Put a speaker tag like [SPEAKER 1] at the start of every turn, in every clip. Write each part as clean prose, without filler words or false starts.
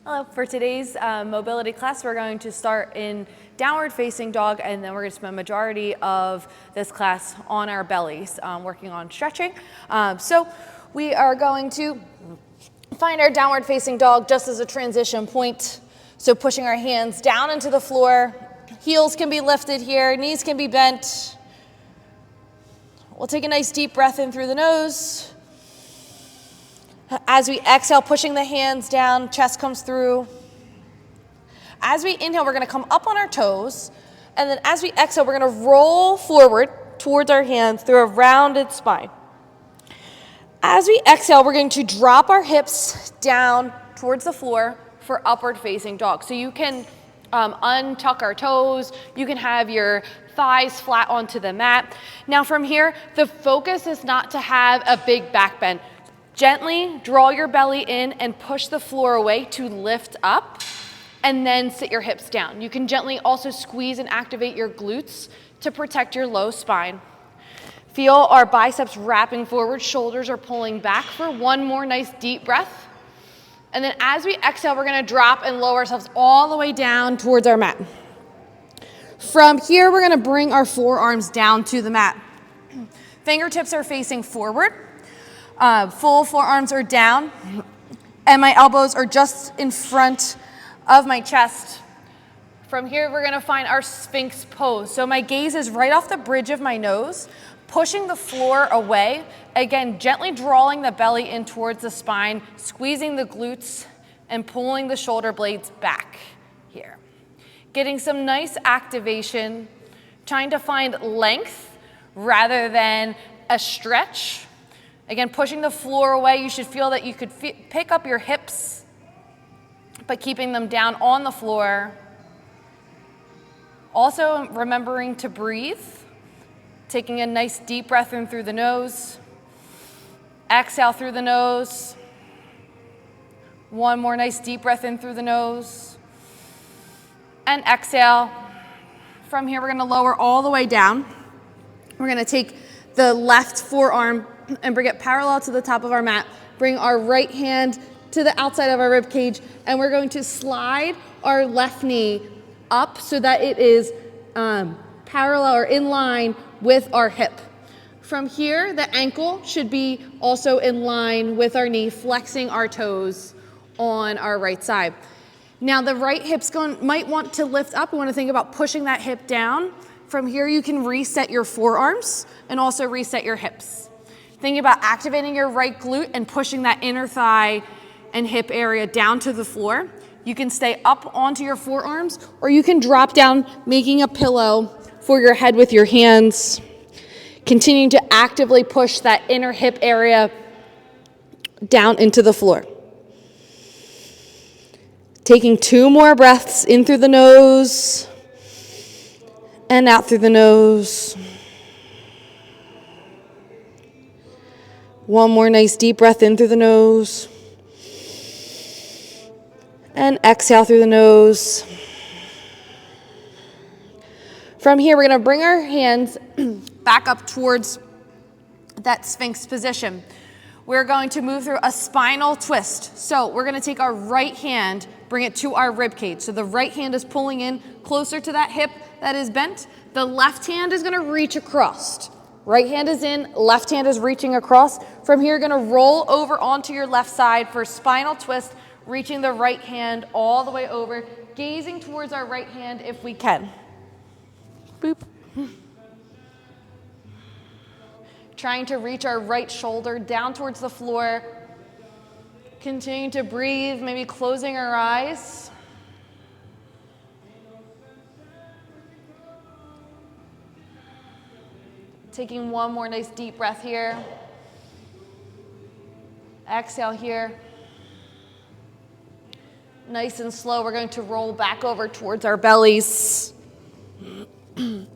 [SPEAKER 1] Hello, for today's mobility class, we're going to start in downward facing dog, and then we're going to spend a majority of this class on our bellies, working on stretching. So we are going to find our downward facing dog just as a transition point. So pushing our hands down into the floor, heels can be lifted here, knees can be bent. We'll take a nice deep breath in through the nose. As we exhale, pushing the hands down, chest comes through. As we inhale, we're going to come up on our toes. And then as we exhale, we're going to roll forward towards our hands through a rounded spine. As we exhale, we're going to drop our hips down towards the floor for upward facing dog. So you can untuck our toes. You can have your thighs flat onto the mat. Now from here, the focus is not to have a big back bend. Gently draw your belly in and push the floor away to lift up, and then sit your hips down. You can gently also squeeze and activate your glutes to protect your low spine. Feel our biceps wrapping forward, shoulders are pulling back for one more nice deep breath. And then as we exhale, we're gonna drop and lower ourselves all the way down towards our mat. From here, we're gonna bring our forearms down to the mat. Fingertips are facing forward. Full forearms are down, and my elbows are just in front of my chest. From here, we're gonna find our Sphinx pose. So my gaze is right off the bridge of my nose, pushing the floor away. Again, gently drawing the belly in towards the spine, squeezing the glutes, and pulling the shoulder blades back here. Getting some nice activation, trying to find length rather than a stretch. Again, pushing the floor away, you should feel that you could pick up your hips, but keeping them down on the floor. Also remembering to breathe, taking a nice deep breath in through the nose. Exhale through the nose. One more nice deep breath in through the nose. And exhale. From here, we're gonna lower all the way down. We're gonna take the left forearm and bring it parallel to the top of our mat. Bring our right hand to the outside of our rib cage, and we're going to slide our left knee up so that it is parallel or in line with our hip. From here, the ankle should be also in line with our knee, flexing our toes on our right side. Now the right hip's might want to lift up. We want to think about pushing that hip down. From here, you can reset your forearms and also reset your hips. Thinking about activating your right glute and pushing that inner thigh and hip area down to the floor. You can stay up onto your forearms, or you can drop down, making a pillow for your head with your hands. Continuing to actively push that inner hip area down into the floor. Taking 2 more breaths in through the nose and out through the nose. One more nice deep breath in through the nose. And exhale through the nose. From here, we're going to bring our hands back up towards that Sphinx position. We're going to move through a spinal twist. So we're going to take our right hand, bring it to our rib cage. So the right hand is pulling in closer to that hip that is bent. The left hand is going to reach across. Right hand is in, left hand is reaching across. From here, you're gonna roll over onto your left side for spinal twist, reaching the right hand all the way over, gazing towards our right hand if we can. Boop. Trying to reach our right shoulder down towards the floor. Continuing to breathe, maybe closing our eyes. Taking one more nice deep breath here. Exhale here. Nice and slow, we're going to roll back over towards our bellies. And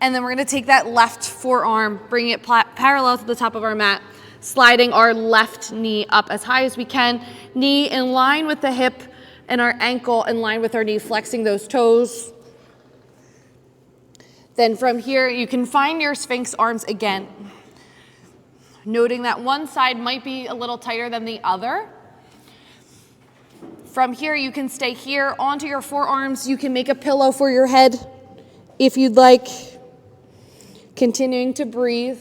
[SPEAKER 1] then we're going to take that left forearm, bring it parallel to the top of our mat, sliding our left knee up as high as we can. Knee in line with the hip and our ankle in line with our knee, flexing those toes. Then from here, you can find your Sphinx arms again. Noting that one side might be a little tighter than the other. From here, you can stay here onto your forearms. You can make a pillow for your head if you'd like. Continuing to breathe.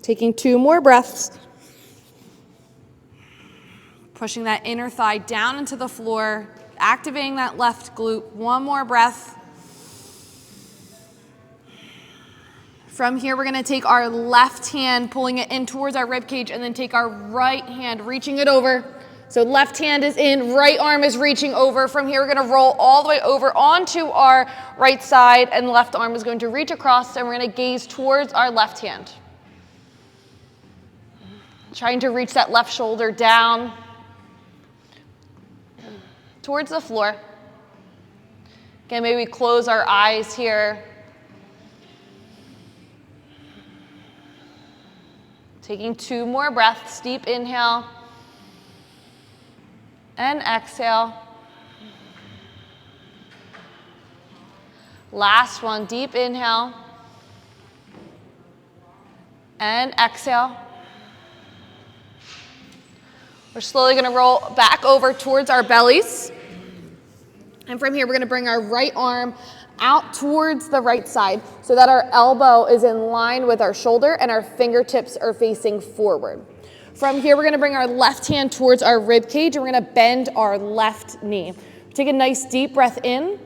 [SPEAKER 1] Taking 2 more breaths. Pushing that inner thigh down into the floor, activating that left glute. 1 more breath. From here, we're gonna take our left hand, pulling it in towards our rib cage, and then take our right hand, reaching it over. So left hand is in, right arm is reaching over. From here, we're gonna roll all the way over onto our right side, and left arm is going to reach across, and we're gonna gaze towards our left hand. Trying to reach that left shoulder down towards the floor. Again, maybe we close our eyes here. Taking 2 more breaths, deep inhale and exhale. Last one, deep inhale and exhale. We're slowly gonna roll back over towards our bellies. And from here, we're gonna bring our right arm out towards the right side so that our elbow is in line with our shoulder and our fingertips are facing forward. From here, we're gonna bring our left hand towards our rib cage and we're gonna bend our left knee. Take a nice deep breath in.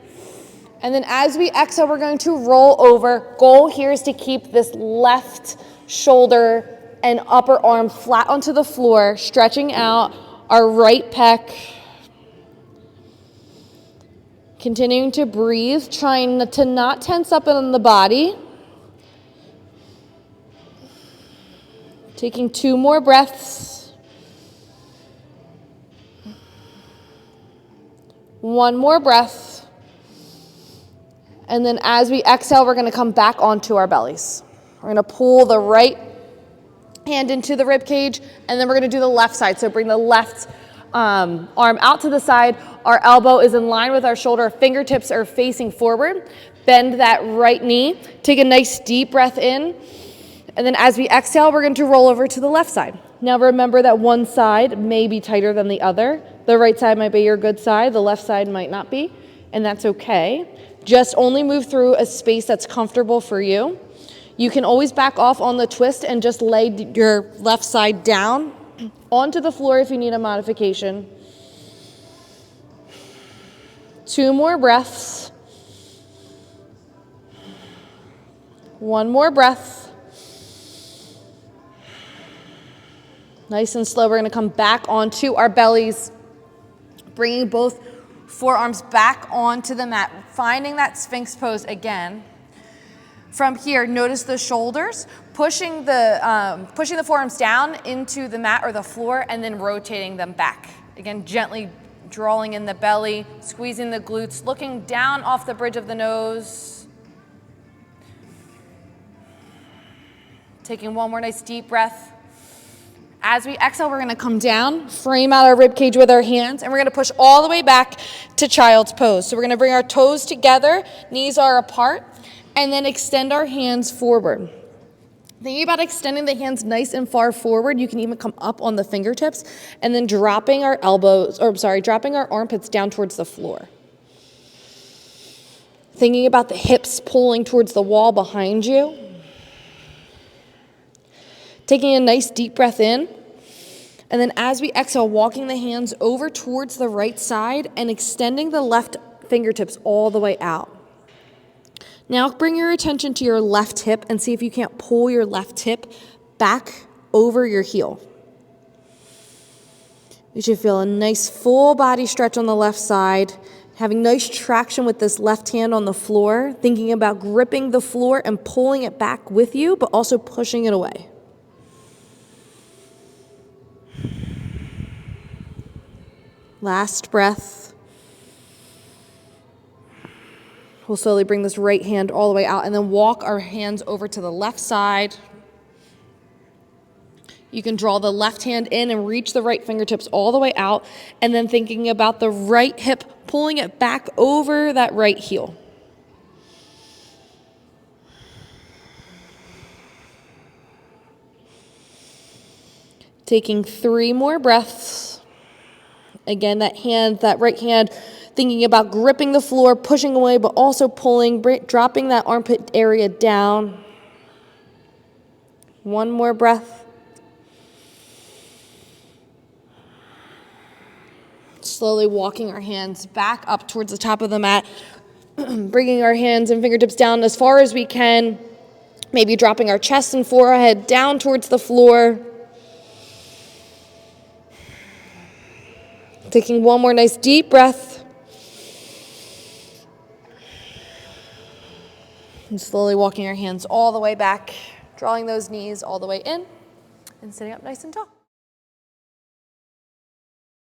[SPEAKER 1] And then as we exhale, we're going to roll over. Goal here is to keep this left shoulder and upper arm flat onto the floor, stretching out our right pec. Continuing to breathe, trying to not tense up in the body. Taking 2 more breaths. 1 more breath. And then as we exhale, we're going to come back onto our bellies. We're going to pull the right hand into the rib cage, and then we're going to do the left side. So bring the left arm out to the side. Our elbow is in line with our shoulder. Fingertips are facing forward. Bend that right knee. Take a nice deep breath in. And then as we exhale, we're going to roll over to the left side. Now remember that one side may be tighter than the other. The right side might be your good side. The left side might not be. And that's okay. Just only move through a space that's comfortable for you. You can always back off on the twist and just lay your left side down onto the floor if you need a modification. 2 more breaths. 1 more breath. Nice and slow, we're going to come back onto our bellies, bringing both forearms back onto the mat, finding that Sphinx pose again. From here, notice the shoulders, pushing the forearms down into the mat or the floor, and then rotating them back. Again, gently drawing in the belly, squeezing the glutes, looking down off the bridge of the nose. Taking 1 more nice deep breath. As we exhale, we're gonna come down, frame out our rib cage with our hands, and we're gonna push all the way back to child's pose. So we're gonna bring our toes together, knees are apart, and then extend our hands forward. Thinking about extending the hands nice and far forward, you can even come up on the fingertips, and then dropping our armpits down towards the floor. Thinking about the hips pulling towards the wall behind you. Taking a nice deep breath in, and then as we exhale, walking the hands over towards the right side and extending the left fingertips all the way out. Now bring your attention to your left hip and see if you can't pull your left hip back over your heel. You should feel a nice full body stretch on the left side, having nice traction with this left hand on the floor, thinking about gripping the floor and pulling it back with you, but also pushing it away. Last breath. We'll slowly bring this right hand all the way out and then walk our hands over to the left side. You can draw the left hand in and reach the right fingertips all the way out, and then thinking about the right hip, pulling it back over that right heel. Taking 3 more breaths. Again, that right hand, thinking about gripping the floor, pushing away, but also pulling, dropping that armpit area down. 1 more breath. Slowly walking our hands back up towards the top of the mat, bringing our hands and fingertips down as far as we can, maybe dropping our chest and forehead down towards the floor. Taking 1 more nice deep breath. And slowly walking our hands all the way back, drawing those knees all the way in, and sitting up nice and tall.